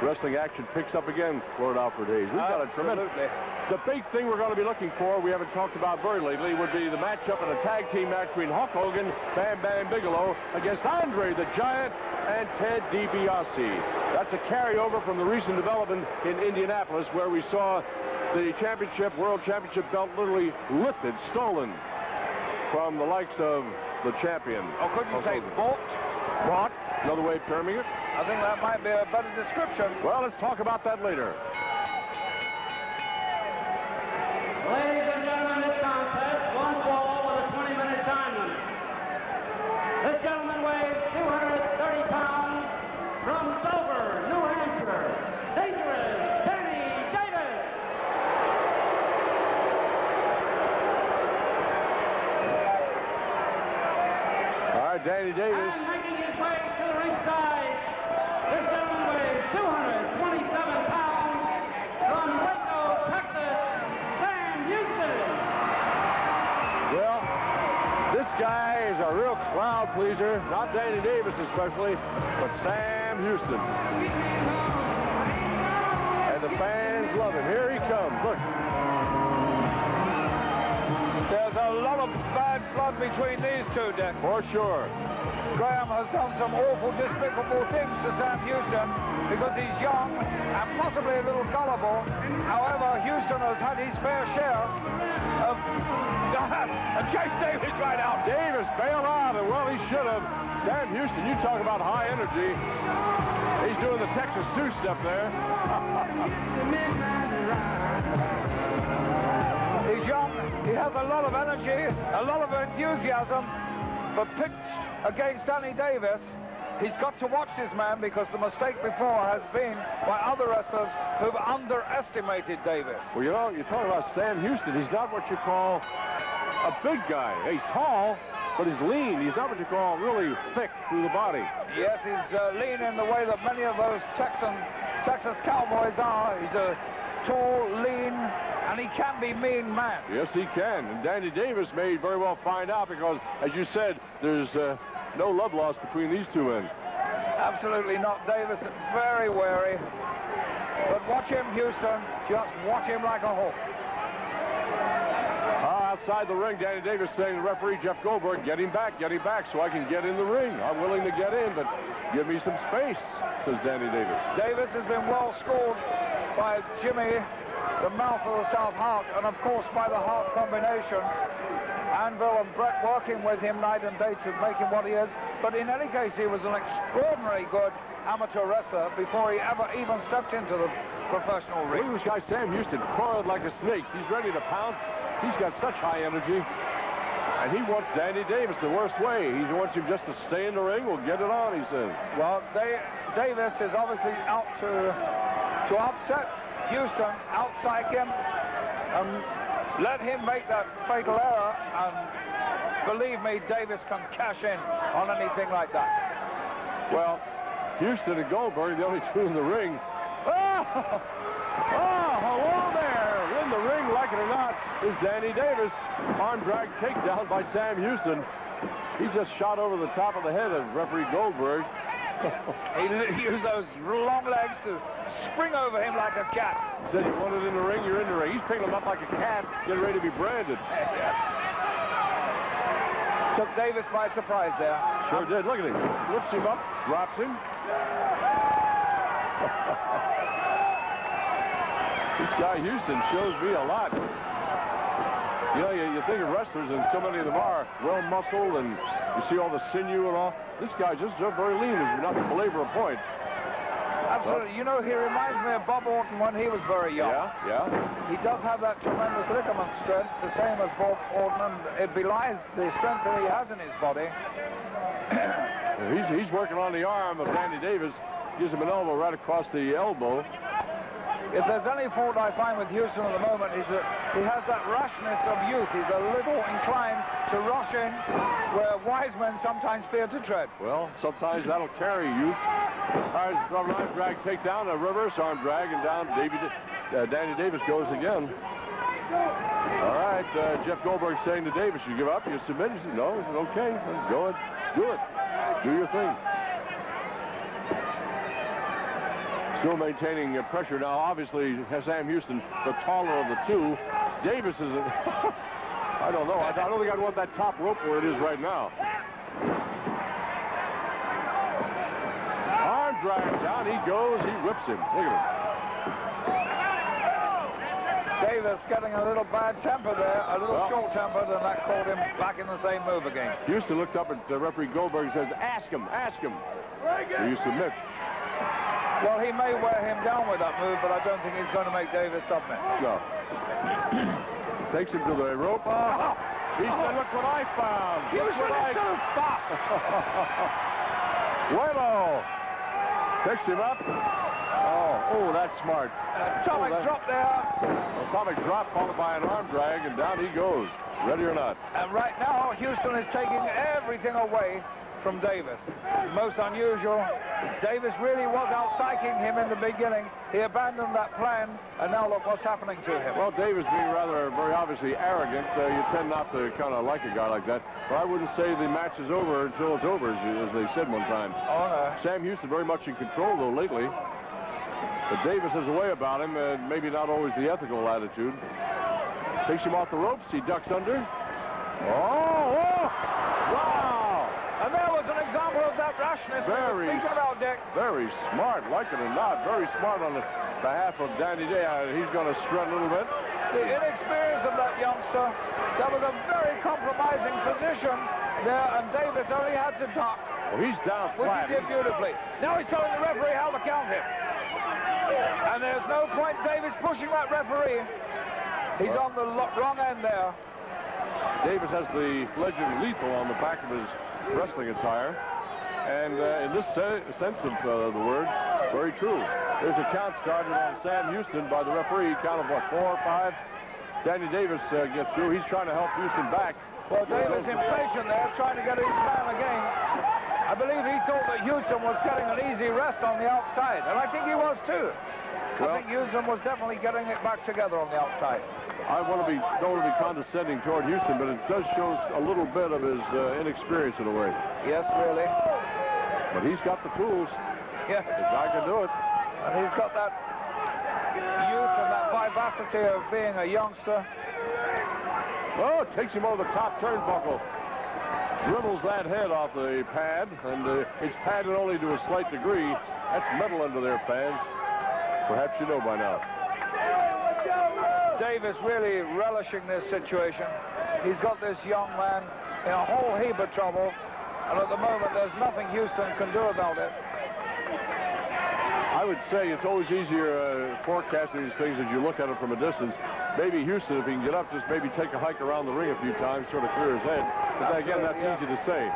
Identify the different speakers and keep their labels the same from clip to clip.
Speaker 1: wrestling action picks up again, Lord Alfred Hayes. We've got a tremendous... The big thing we're going to be looking for, we haven't talked about very lately, would be the matchup in a tag team match between Hulk Hogan, Bam Bam Bigelow, against Andre the Giant and Ted DiBiase. That's a carryover from the recent development in Indianapolis, where we saw the championship, world championship belt literally lifted, stolen from the likes of the champion.
Speaker 2: Or could you say bought?
Speaker 1: Bought, another way of terming it.
Speaker 2: I think that might be a better description.
Speaker 1: Well, let's talk about that later.
Speaker 3: Ladies and gentlemen, this contest, one fall with a 20-minute time limit. This gentleman weighs 230 pounds from Dover, New Hampshire. Dangerous Danny Davis.
Speaker 1: All right, Danny Davis.
Speaker 3: And making his way to the ringside, this gentleman weighs 227 pounds from Waco, Texas, Sam Houston.
Speaker 1: Well, this guy is a real crowd pleaser. Not Danny Davis especially, but Sam Houston. And the fans love him. Here he comes. Look.
Speaker 2: There's a lot of bad blood between these two, Dick.
Speaker 1: For sure.
Speaker 2: Graham has done some awful, despicable things to Sam Houston because he's young and possibly a little gullible. However, Houston has had his fair share of... and Chase Davis right out.
Speaker 1: Davis bailed out, and well, he should have. Sam Houston, you talk about high energy. He's doing the Texas two-step there.
Speaker 2: He's young, he has a lot of energy, a lot of enthusiasm, but pitched against Danny Davis, he's got to watch this man because the mistake before has been by other wrestlers who've underestimated Davis.
Speaker 1: Well, you know, you're talking about Sam Houston. He's not what you call a big guy. He's tall, but he's lean. He's not what you call really thick through the body.
Speaker 2: Yes, he's lean in the way that many of those Texas Cowboys are. He's a tall, lean, and he can be mean man.
Speaker 1: Yes, he can. And Danny Davis may very well find out because, as you said, there's no love lost between these two men.
Speaker 2: Absolutely not. Davis is very wary. But watch him, Houston. Just watch him like a hawk.
Speaker 1: Outside the ring, Danny Davis saying to the referee, Jeff Goldberg, get him back so I can get in the ring. I'm willing to get in, but give me some space, says Danny Davis.
Speaker 2: Davis has been well scored by Jimmy, the mouth of the South Heart, and of course by the Heart combination. Anvil and Brett working with him night and day to make him what he is. But in any case, he was an extraordinary good amateur wrestler before he ever even stepped into the professional ring.
Speaker 1: Look at this guy, Sam Houston, coiled like a snake. He's ready to pounce. He's got such high energy. And he wants Danny Davis the worst way. He wants him just to stay in the ring. We'll get it on, he says.
Speaker 2: Well, Davis is obviously out to upset Houston, outpsych him, and let him make that fatal error, and believe me, Davis can cash in on anything like that.
Speaker 1: Well, Houston and Goldberg, the only two in the ring. Hello there! In the ring, like it or not, is Danny Davis. Arm drag takedown by Sam Houston. He just shot over the top of the head of referee Goldberg.
Speaker 2: He used those long legs to spring over him like a cat.
Speaker 1: Said you want it in the ring, you're in the ring. He's picking him up like a cat, getting ready to be branded.
Speaker 2: Took Davis by surprise there.
Speaker 1: Sure did. Look at him. Lifts him up, drops him. This guy Houston shows me a lot. You know, you think of wrestlers, and so many of them are well-muscled, and you see all the sinew and all. This guy's just very lean, not to belabor a point.
Speaker 2: Absolutely. You know, he reminds me of Bob Orton when he was very young.
Speaker 1: Yeah.
Speaker 2: He does have that tremendous ligament strength, the same as Bob Orton, and it belies the strength that he has in his body.
Speaker 1: He's working on the arm of Danny Davis. Gives him an elbow right across the elbow.
Speaker 2: If there's any fault I find with Houston at the moment, is that he has that rashness of youth. He's a little inclined to rush in where wise men sometimes fear to tread.
Speaker 1: Well, sometimes that'll carry youth. All right, from an arm drag takedown, a reverse arm drag, and down Danny Davis goes again. All right, Jeff Goldberg saying to Davis, you give up, you submit? He said, no. He said, okay, go ahead, do it. Do your thing. Still maintaining pressure now. Obviously, Sam Houston, the taller of the two. Davis is I don't know. I don't think I'd want that top rope where it is right now. Arm drag. Down he goes. He whips him. Look at him.
Speaker 2: Davis getting a little bad temper there, a little short-tempered, and that called him back in the same move again.
Speaker 1: Houston looked up at referee Goldberg and says, ask him. Do you submit?
Speaker 2: Well, he may wear him down with that move, but I don't think he's going to make Davis submit.
Speaker 1: No. Takes him to the rope. Oh, he said, look what I found.
Speaker 2: Houston is too far.
Speaker 1: Bueno. Picks him up. Oh, that's smart.
Speaker 2: Atomic drop there.
Speaker 1: Atomic drop followed by an arm drag, and down he goes. Ready or not.
Speaker 2: And right now, Houston is taking everything away from Davis. Most unusual. Davis really was out-psyching him in the beginning. He abandoned that plan, and now look what's happening to him.
Speaker 1: Well, Davis being rather, very obviously arrogant, you tend not to kind of like a guy like that. But I wouldn't say the match is over until it's over, as they said one time.
Speaker 2: Oh, no.
Speaker 1: Sam Houston very much in control, though, lately. But Davis has a way about him, maybe not always the ethical attitude. Takes him off the ropes. He ducks under. Oh! Wow!
Speaker 2: And there was an example of that rashness we were speaking about, Dick.
Speaker 1: Very smart, like it or not. Very smart on the behalf of Danny Day. He's going to strut a little bit.
Speaker 2: The inexperience of that youngster. That was a very compromising position there, and Davis only had to duck.
Speaker 1: Well, he's down
Speaker 2: which
Speaker 1: flat.
Speaker 2: he did beautifully. Now he's telling the referee how to count him. And there's no point Davis pushing that referee. He's on the wrong end there.
Speaker 1: Davis has the legend Lethal on the back of his wrestling attire. And in this sense of the word, very true. There's a count started on Sam Houston by the referee. Count of what, 4 or 5? Danny Davis gets through. He's trying to help Houston back.
Speaker 2: Well, Davis impatient there, trying to get his man again. I believe he thought that Houston was getting an easy rest on the outside, and I think he was too.
Speaker 1: Well,
Speaker 2: I think Houston was definitely getting it back together on the outside.
Speaker 1: I don't want to be condescending toward Houston, but it does show a little bit of his inexperience in a way.
Speaker 2: Yes, really.
Speaker 1: But he's got the tools.
Speaker 2: Yes.
Speaker 1: The guy can do it.
Speaker 2: And he's got that youth and that vivacity of being a youngster.
Speaker 1: Oh, takes him over the top turnbuckle. Dribbles that head off the pad, and it's padded only to a slight degree. That's metal under their pads. Perhaps you know by now.
Speaker 2: Davis really relishing this situation. He's got this young man in a whole heap of trouble, and at the moment there's nothing Houston can do about it.
Speaker 1: I would say it's always easier forecasting these things as you look at it from a distance. Maybe Houston, if he can get up, just maybe take a hike around the ring a few times, sort of clear his head. But again, that's easy to say.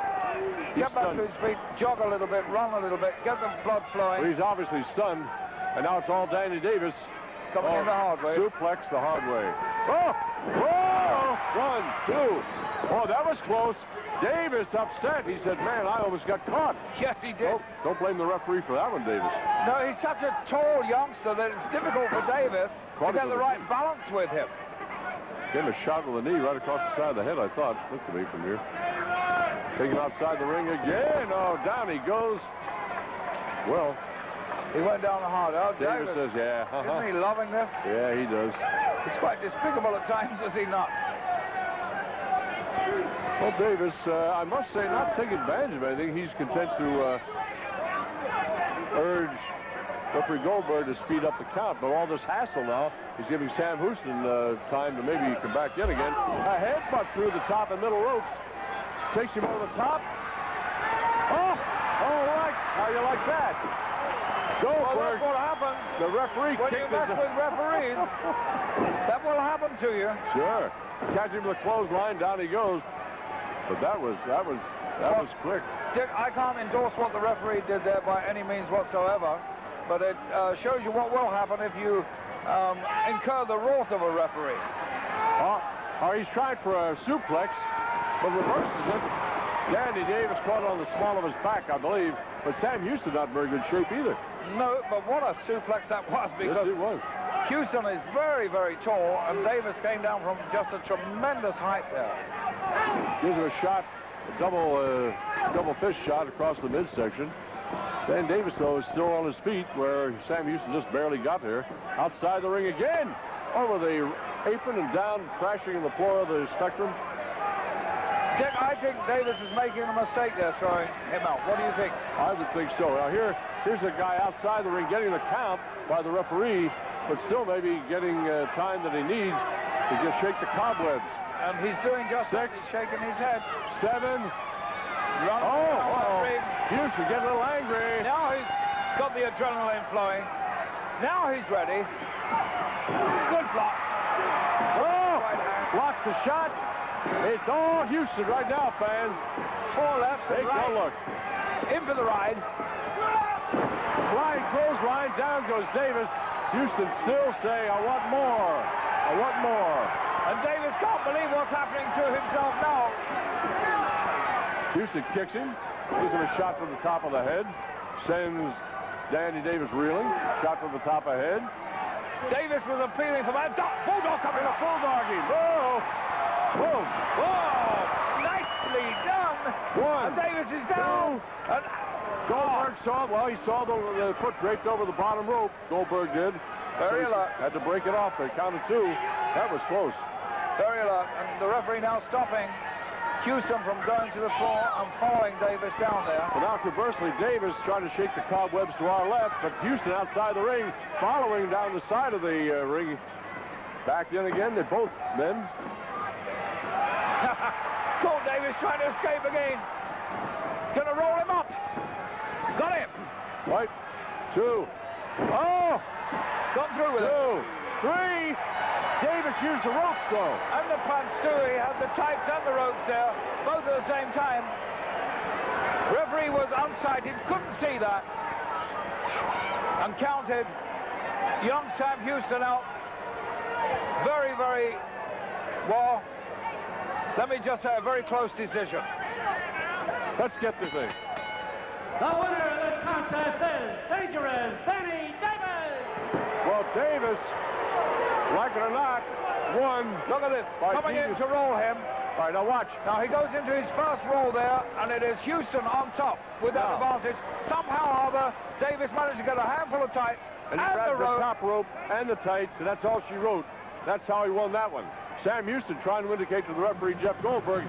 Speaker 2: Get back to his feet, jog a little bit, run a little bit, get the blood flowing.
Speaker 1: Well, he's obviously stunned, and now it's all Danny Davis.
Speaker 2: Coming in the hard way.
Speaker 1: Suplex the hard way. Oh! Whoa! 1, 2. Oh, that was close. Davis upset. He said, man, I almost got caught.
Speaker 2: Yes, he did.
Speaker 1: Oh, don't blame the referee for that one, Davis.
Speaker 2: No, he's such a tall youngster that it's difficult for Davis to get the right balance with him.
Speaker 1: Gave him a shot with the knee right across the side of the head, I thought. Looked to me from here. Taking outside the ring again. Oh, down he goes. Well,
Speaker 2: he went down the hard. Oh,
Speaker 1: Davis says, yeah.
Speaker 2: Isn't he loving this?
Speaker 1: Yeah, he does.
Speaker 2: He's quite despicable at times, is he not?
Speaker 1: Well, Davis, I must say, not taking advantage of anything. He's content to urge referee Goldberg to speed up the count. But all this hassle now is giving Sam Houston time to maybe come back in again. A headbutt through the top and middle ropes. Takes him over the top. Oh, all right. How you like that? Goldberg.
Speaker 2: Well, that's what happens.
Speaker 1: The referee
Speaker 2: when you mess with referees, that will happen to you.
Speaker 1: Sure. Catch him with the clothesline. Down he goes. But that was quick.
Speaker 2: Dick, I can't endorse what the referee did there by any means whatsoever, but it shows you what will happen if you incur the wrath of a referee.
Speaker 1: He's trying for a suplex, but reverses it. Danny Davis caught on the small of his back, I believe, but Sam Houston not in very good shape either.
Speaker 2: No, but what a suplex that was, because
Speaker 1: yes, it was.
Speaker 2: Houston is very, very tall, and Davis came down from just a tremendous height there. Gives
Speaker 1: him a shot, a double fist shot across the midsection. Dan Davis, though, is still on his feet, where Sam Houston just barely got there. Outside the ring again, over the apron and down, crashing in the floor of the Spectrum.
Speaker 2: Dick, I think Davis is making a mistake there, throwing him out. What do you think?
Speaker 1: I would think so. Now here's a guy outside the ring getting the count by the referee, but still maybe getting time that he needs to just shake the cobwebs.
Speaker 2: And he's doing just
Speaker 1: 6,
Speaker 2: that. He's shaking his head.
Speaker 1: 7. Houston getting a little angry.
Speaker 2: Now he's got the adrenaline flowing. Now he's ready. Good block.
Speaker 1: Oh! Blocks the shot. It's all Houston right now, fans.
Speaker 2: 4 left and
Speaker 1: Take
Speaker 2: right.
Speaker 1: a look.
Speaker 2: In for the ride.
Speaker 1: Flying clothesline, down goes Davis. Houston still saying, I want more. I want more.
Speaker 2: And Davis can't believe what's happening to himself now.
Speaker 1: Houston kicks him, gives him a shot from the top of the head, sends Danny Davis reeling, shot from the top of the head.
Speaker 2: Davis was appealing for that. Bulldog coming up.
Speaker 1: Bulldogging. Whoa! Boom!
Speaker 2: Whoa! Nicely done.
Speaker 1: 1.
Speaker 2: And Davis is down. And
Speaker 1: Goldberg saw, well, he saw the foot draped over the bottom rope. Goldberg did.
Speaker 2: Very alert.
Speaker 1: Had to break it off. They counted 2. That was close.
Speaker 2: Very alert. And the referee now stopping Houston from going to the floor and following Davis down there.
Speaker 1: Well, now, conversely, Davis trying to shake the cobwebs to our left, but Houston outside the ring, following down the side of the ring. Back in again, they both men.
Speaker 2: Colt Davis trying to escape again. Gonna roll him up. Got him.
Speaker 1: Right. 2. Oh!
Speaker 2: Gone through with it.
Speaker 1: 2, 3. Davis used the ropes, though.
Speaker 2: And the punch, too. He had the tights and the ropes there, both at the same time. Referee was unsighted, couldn't see that. And counted young Sam Houston out. Very, very, well, let me just say a very close decision.
Speaker 1: Let's get this thing.
Speaker 3: The winner of this contest is Dangerous Danny Davis.
Speaker 1: Well, Davis, like it or not, won.
Speaker 2: Look at this,
Speaker 1: By
Speaker 2: coming in
Speaker 1: Jesus.
Speaker 2: to roll him.
Speaker 1: All right, now watch.
Speaker 2: Now he goes into his first roll there, and it is Houston on top with that
Speaker 1: Now.
Speaker 2: advantage. Somehow or other, Davis managed to get a handful of tights
Speaker 1: And he
Speaker 2: and
Speaker 1: grabbed
Speaker 2: the rope.
Speaker 1: top rope and the tights, and that's all she wrote. That's how he won that one. Sam Houston trying to indicate to the referee, Jeff Goldberg,